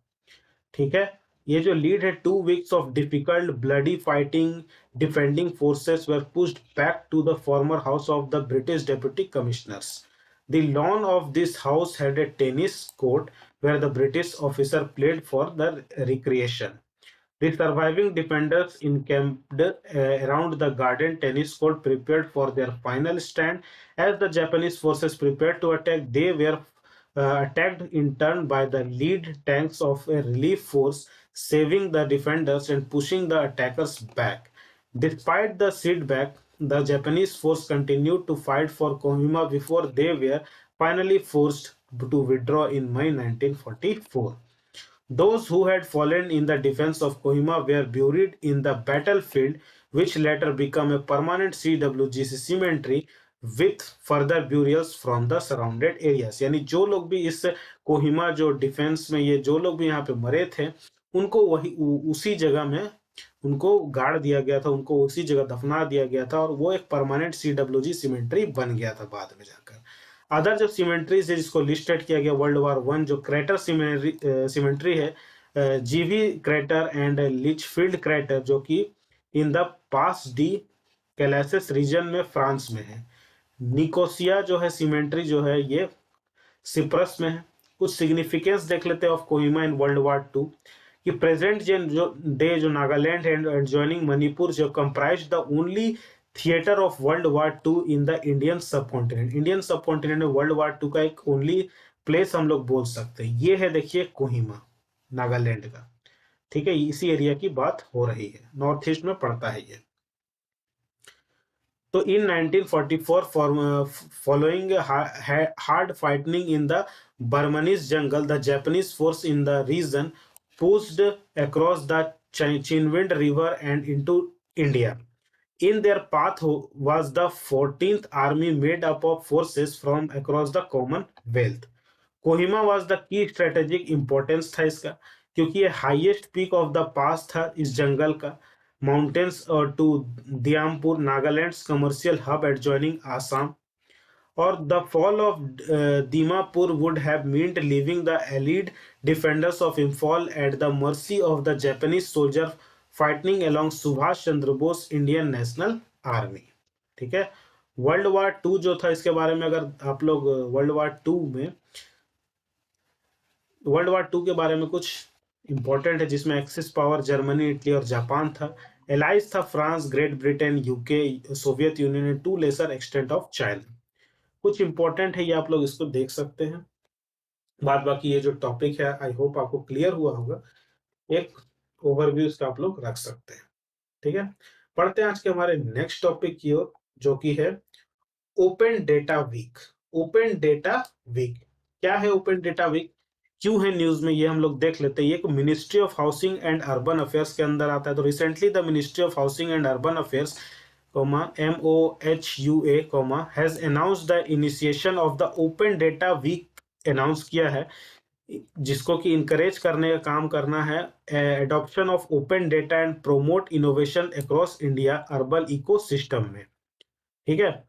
ठीक है। ये जो लीड है 2 weeks of difficult bloody fighting, defending forces were pushed back to the former house of the British deputy commissioners. The lawn of this house had a tennis court where the British officer played for the recreation. The surviving defenders encamped around the garden tennis court prepared for their final stand. As the Japanese forces prepared to attack, they were attacked in turn by the lead tanks of a relief force, saving the defenders and pushing the attackers back. Despite the setback, the Japanese force continued to fight for Kohima before they were finally forced to withdraw in May 1944. Those who had fallen in the defense of Kohima were buried in the battlefield, which later became a permanent CWGC cemetery with further burials from the surrounded areas। यानी जो लोग भी इस कोहिमा जो defence में ये जो लोग भी यहाँ पे मरे थे उनको वही उसी जगह में उनको गाड़ दिया गया था, उनको उसी जगह दफना दिया गया था और वो एक परमानेंट CWG सीमेंट्री बन गया था बाद में जाकर। अदर जो सीमेंट्रीज है जिसको लिस्टेड किया गया वर्ल्ड वार 1 जो क्रेटर सीमेंट्री है, जीवी क्रेटर एंड लिचफील्ड क्रेटर जो कि in the Pas de Calais region में फ्रांस में है। निकोसिया जो है सीमेंट्री जो है ये सिप्रस में है। कुछ सिग्निफिकेंस देख लेते हैं of Kohima in world war 2 कि प्रेजेंट जो डे जो नागालैंड एंड एडजॉइनिंग मणिपुर जो comprise the only theatre of world war 2 in the Indian subcontinent में वर्ल्ड वार 2 का एक ओनली प्लेस हम लोग बोल सकते हैं। ये है देखिए कोहिमा नागालैंड का, ठीक है, इसी एरिया की बात हो रही है, नॉर्थ ईस्ट में पड़ता है ये। तो इन 1944 following hard fighting in the Burmese jungle, the Japanese force in the region pushed across the Chinwind River and into India. In their path was the 14th Army made up of forces from across the Commonwealth. Kohima was the key strategic importance था इसका क्योंकि ये highest peak of the pass था इस जंगल का, mountains to Dimapur Nagaland's commercial hub adjoining Assam. और the fall of Dimapur would have meant leaving the Allied defenders of Imphal at the mercy of the Japanese soldier fighting along Subhas Chandra Bose Indian National Army, ठीक है। World war 2 जो था इसके बारे में अगर आप लोग वर्ल्ड वार 2 के बारे में कुछ इंपॉर्टेंट है जिसमें एक्सिस पावर जर्मनी, इटली और जापान था। एलाइज था France, Great Britain, UK, Soviet Union and to lesser extent of China. कुछ इंपॉर्टेंट है ये आप लोग इसको देख सकते हैं। बाद बाकी ये जो टॉपिक है आई होप आपको क्लियर हुआ होगा, एक ओवरव्यू इसका आप लोग रख सकते हैं, ठीक है। पढ़ते हैं आज के हमारे नेक्स्ट टॉपिक की ओर जो कि है open data week. Open data week क्या है? ओपन डेटा वीक क्यों है न्यूज में ये हम लोग देख लेते हैं। ये ministry of housing and urban affairs के अंदर आता है। तो recently the ministry of housing and urban affairs MOHUA has announced the initiation of the open data week announce किया है, जिसको कि इनकरेज करने का काम करना है adoption of open data and promote innovation across India urban ecosystem में, ठीक है।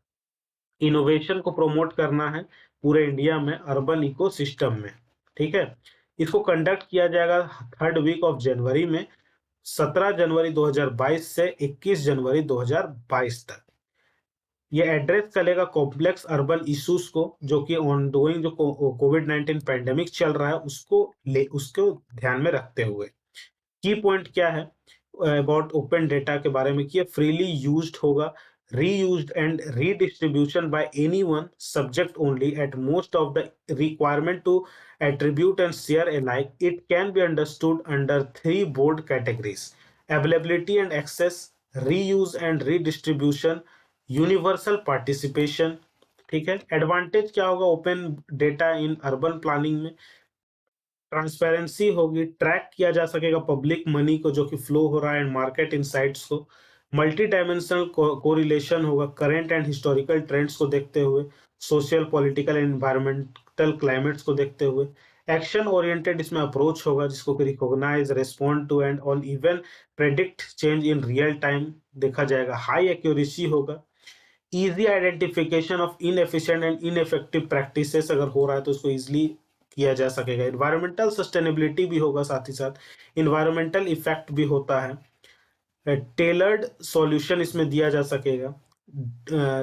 इनोवेशन को प्रोमोट करना है पूरे इंडिया में अर्बन इकोसिस्टम में, ठीक है। इसको कंडक्ट किया जाएगा 3rd वीक ऑफ जनवरी में, 17 जनवरी 2022 से 21 जनवरी 2022 तक। ये एड्रेस करेगा कॉम्प्लेक्स अर्बन इश्यूज को जो कि ऑनगोइंग जो कोविड-19 पैंडेमिक चल रहा है उसको ध्यान में रखते हुए। की पॉइंट क्या है? अबाउट ओपन डेटा के बारे में कि फ्रीली यूज्ड होगा, reused and redistribution by anyone subject only at most of the requirement to attribute and share alike. It can be understood under three broad categories: availability and access, reuse and redistribution, universal participation. ठीक है, advantage क्या होगा open data in urban planning में? Transparency होगी, track किया जा सकेगा public money को जो कि फ्लो हो रहा है, एंड मार्केट इनसाइट्स को। मल्टी डायमेंशनल कोरिलेशन होगा करंट एंड हिस्टोरिकल ट्रेंड्स को देखते हुए, social political and environmental climates को देखते हुए। एक्शन ओरिएंटेड इसमें अप्रोच होगा जिसको कि recognise, respond to and on even predict change in real time देखा जाएगा। हाई एक्यूरेसी होगा, easy identification of inefficient and ineffective practices अगर हो रहा है तो उसको इजिली किया जा सकेगा। इन्वायरमेंटल सस्टेनेबिलिटी भी होगा, साथ ही साथ इन्वायरमेंटल इफेक्ट भी होता है। टेलर्ड सॉल्यूशन इसमें दिया जा सकेगा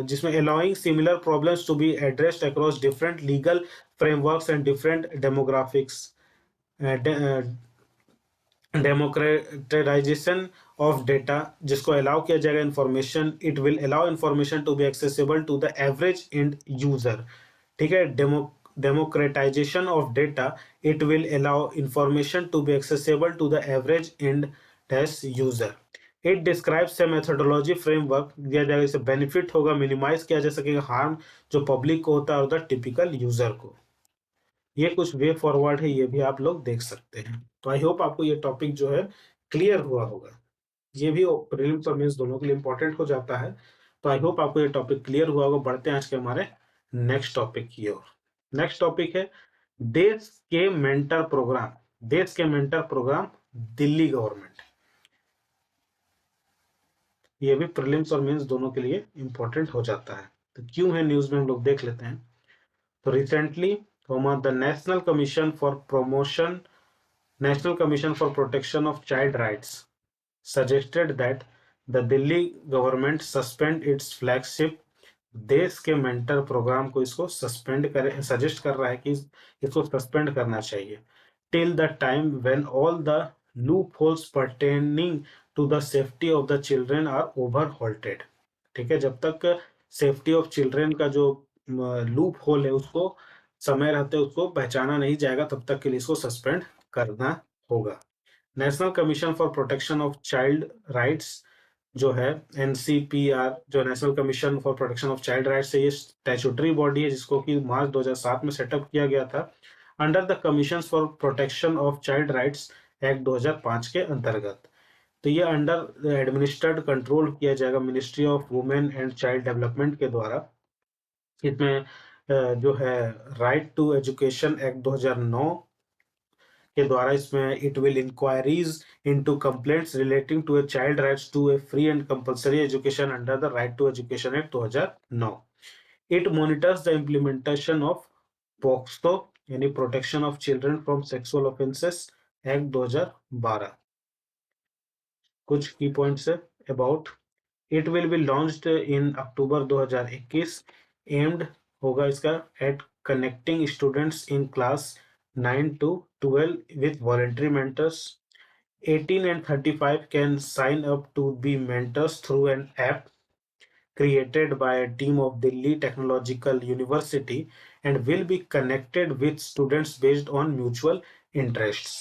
जिसमें allowing similar problems to be addressed across different legal frameworks and different demographics. Democratisation of data जिसको अलाउ किया जाएगा information, it will allow information to be accessible to the average and user. ठीक है, democratization of data, it will allow information to be accessible to the average end test user. It describes a methodology framework दिया जाएगा, इसे benefit होगा, minimise किया जा सकेगा harm जो पब्लिक को होता है और द टिपिकल यूजर को। ये कुछ वे फॉरवर्ड है, ये भी आप लोग देख सकते हैं। तो आई होप आपको ये टॉपिक जो है क्लियर हुआ होगा। ये भी प्रीलिम्स और मेंस दोनों के लिए इंपॉर्टेंट हो जाता है। तो आई होप आपको ये टॉपिक क्लियर हुआ होगा। बढ़ते हैं आज के हमारे नेक्स्ट टॉपिक की ओर। नेक्स्ट टॉपिक है देश के मेंटर प्रोग्राम। देश के मेंटर प्रोग्राम दिल्ली गवर्नमेंट। ये भी प्रीलिम्स और मेंस दोनों के लिए इंपॉर्टेंट हो जाता है। तो क्यों है न्यूज में हम लोग देख लेते हैं। तो recently the national commission for promotion National Commission for Protection of Child Rights suggested that the Delhi government suspend its flagship देश के मेंटर प्रोग्राम को इसको सस्पेंड करे, सजेस्ट कर रहा है कि इसको सस्पेंड करना चाहिए till the time when all the loopholes pertaining to the safety of the children are over halted. ठीक है, जब तक सेफ्टी ऑफ चिल्ड्रेन का जो लूप होल है उसको समय रहते उसको पहचाना नहीं जाएगा तब तक के लिए इसको सस्पेंड करना होगा। National commission for protection of child rights जो है एनसीपीआर, जो national commission for protection of child rights है, ये स्टैट्यूटरी बॉडी है जिसको कि मार्च 2007 में सेटअप किया गया था under the commission for protection of child rights act 2005 के अंतर्गत। तो ये अंडर एडमिनिस्ट्रेड कंट्रोल किया जाएगा ministry of women and child development के द्वारा। इसमें जो है राइट टू एजुकेशन एक्ट 2009 के द्वारा इसमें it will inquiries into complaints relating to a child rights to a free and compulsory education under the right to education act 2009। It monitors the implementation of POCSO यानी protection of children from sexual offences act 2012। कुछ key points है about it will be launched in October 2021। Aimed होगा इसका at connecting students in class 9 to 12 with voluntary mentors. 18 and 35 can sign up to be mentors through an app created by a team of Delhi Technological University and will be connected with students based on mutual interests.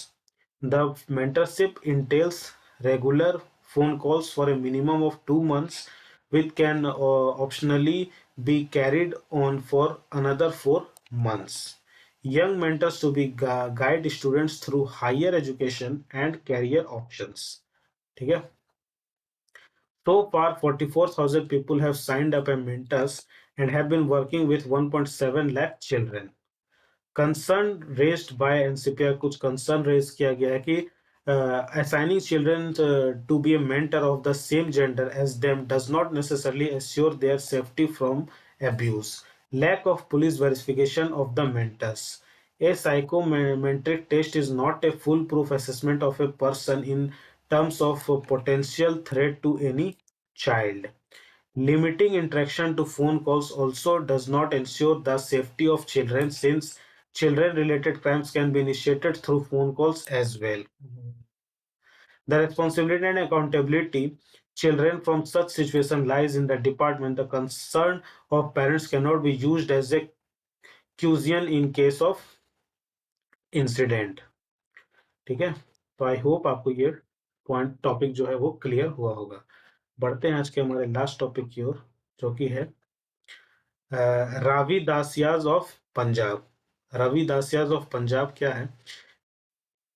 The mentorship entails regular phone calls for a minimum of 2 months, which can optionally be carried on for another 4 months. Young mentors to be guide students through higher education and career options. ठीक है, so far 44,000 people have signed up as mentors and have been working with 1.7 lakh children. Concern raised by NCPR, कुछ concern raise किया गया है कि assigning children to be a mentor of the same gender as them does not necessarily assure their safety from abuse. Lack of police verification of the mentors. A psychometric test is not a foolproof assessment of a person in terms of potential threat to any child. Limiting interaction to phone calls also does not ensure the safety of children since children related crimes can be initiated through phone calls as well. The responsibility and accountability children from such situation lies in the department. The concern of parents cannot be used as a caution in case of incident. ठीक है, तो I hope आपको ये point topic जो है वो clear हुआ होगा। बढ़ते हैं आज के हमारे लास्ट टॉपिक की ओर, जो कि है रविदासियाज ऑफ पंजाब। रविदासियाज ऑफ पंजाब क्या है?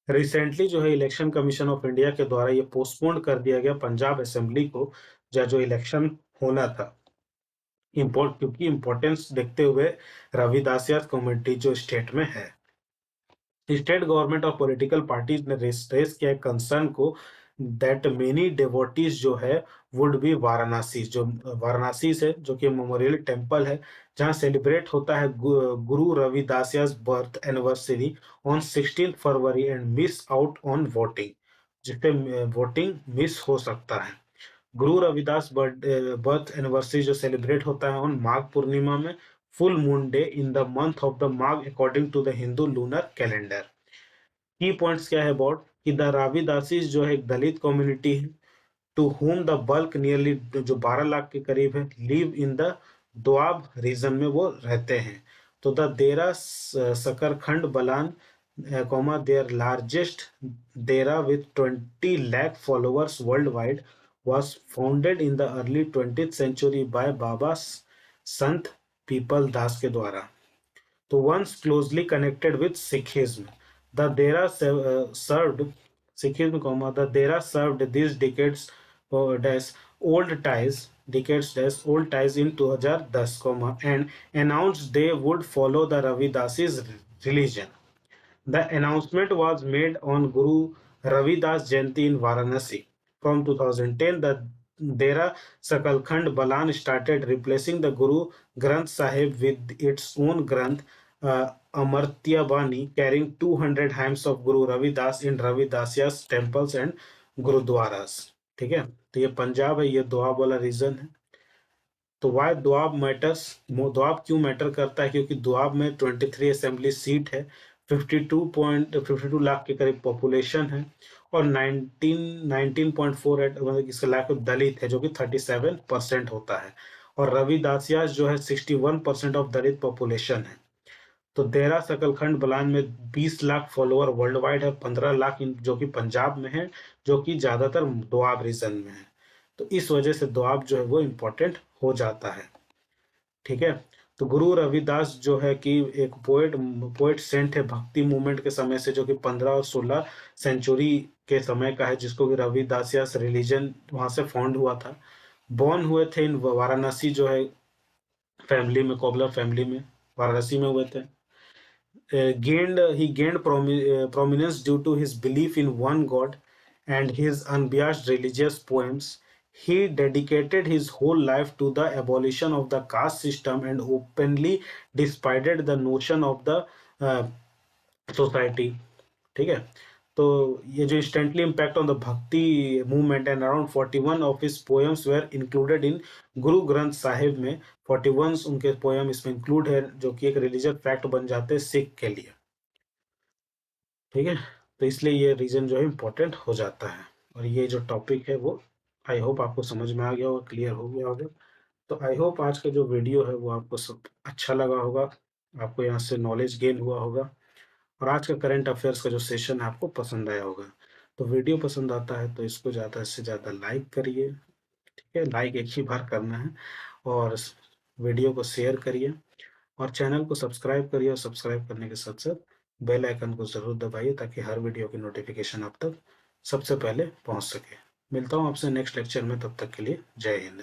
रिसेंटली जो है इलेक्शन कमीशन ऑफ इंडिया के द्वारा ये पोस्टपोन कर दिया गया पंजाब असेंबली को, जो इलेक्शन होना था। क्योंकि इंपॉर्टेंस देखते हुए रविदासिया कम्युनिटी जो स्टेट में है, स्टेट गवर्नमेंट और पॉलिटिकल पार्टीज ने रेस किया कंसर्न को दैट मेनी डिवोटीज जो है वुड बी वाराणसी। जो वाराणसी से जो कि मेमोरियल टेम्पल है, जहां सेलिब्रेट होता है Guru Ravidas's birth anniversary on 16 February and miss out on voting, जिससे वोटिंग मिस हो सकता है। गुरु रविदास बर्थ एनिवर्सरी जो सेलिब्रेट होता है ऑन माघ पूर्णिमा में, full moon day in the month of the Magh according to the Hindu lunar calendar. Key points क्या है अबाउट कि द राविदासीज जो है एक दलित कम्युनिटी है, to home the bulk nearly जो 12 लाख के करीब है, live in the Doaba region में वो रहते हैं। तो the Dera Sachkhand Ballan comma their largest Dera with 20 lakh followers world wide was founded in the early 20th century by Baba Sant Pipal दास के द्वारा। तो once closely connected with Sikhism, the Dera served Sikhism, the Dera served these decades dash old ties in 2010, and announced they would follow the Ravidasi's religion. The announcement was made on Guru Ravidas Jayanti in Varanasi. From 2010, the Dera Sakalkhand Balan started replacing the Guru Granth Sahib with its own Granth Amartya Bani, carrying 200 hymns of Guru Ravidas in Ravidasia's temples and Gurudwaras. ठीक है, तो ये पंजाब है, ये दोआब वाला reason है। तो Y Doab matters, Doab क्यों मैटर करता है? क्योंकि दोआब में 23 असेंबली सीट है, 52 लाख के करीब पॉपुलेशन है, और 19.48 मतलब इसका लाख दलित है, जो कि 37% होता है, और रविदासियास जो है 61% ऑफ दलित पॉपुलेशन है। तो देरा सकलखंड बलान में 20 लाख फॉलोअर वर्ल्ड वाइड है, 15 लाख जो कि पंजाब में है, जो कि ज्यादातर दोआब रीजन में है। तो इस वजह से दोआब जो है वो इम्पोर्टेंट हो जाता है। ठीक है, तो गुरु रविदास जो है कि एक पोएट सेंट है भक्ति मूवमेंट के समय से, जो कि 15 और 16 सेंचुरी के समय का है, जिसको कि रविदासियास रिलीजन वहां से फाउंड हुआ था। बॉर्न हुए थे इन वाराणसी जो है फैमिली में, कॉबलर फैमिली में, वाराणसी में हुए थे। He gained prominence due to his belief in one God and his unbiased religious poems. He dedicated his whole life to the abolition of the caste system and openly despised the notion of the society. ठीक है, तो ये जो instantly impact on the bhakti movement and around 41 of his poems were included in Guru Granth Sahib में, 41 उनके poem इसमें include है, जो कि एक रिलीजियस फैक्ट बन जाते हैं सिख के लिए। ठीक है, तो इसलिए ये रीजन जो है इम्पोर्टेंट हो जाता है। और ये जो टॉपिक है वो आई होप आपको समझ में आ गया होगा, क्लियर हो गया होगा। तो आई होप आज का जो वीडियो है वो आपको सब अच्छा लगा होगा, आपको यहाँ से नॉलेज गेन हुआ होगा, और आज का करंट अफेयर्स का जो सेशन है आपको पसंद आया होगा। तो वीडियो पसंद आता है तो इसको ज़्यादा से ज़्यादा लाइक करिए। ठीक है, लाइक एक ही बार करना है, और वीडियो को शेयर करिए, और चैनल को सब्सक्राइब करिए, और सब्सक्राइब करने के साथ साथ बेल आइकन को ज़रूर दबाइए, ताकि हर वीडियो की नोटिफिकेशन आप तक सबसे पहले पहुंच सके। मिलता हूं आपसे नेक्स्ट लेक्चर में, तब तक के लिए जय हिंद।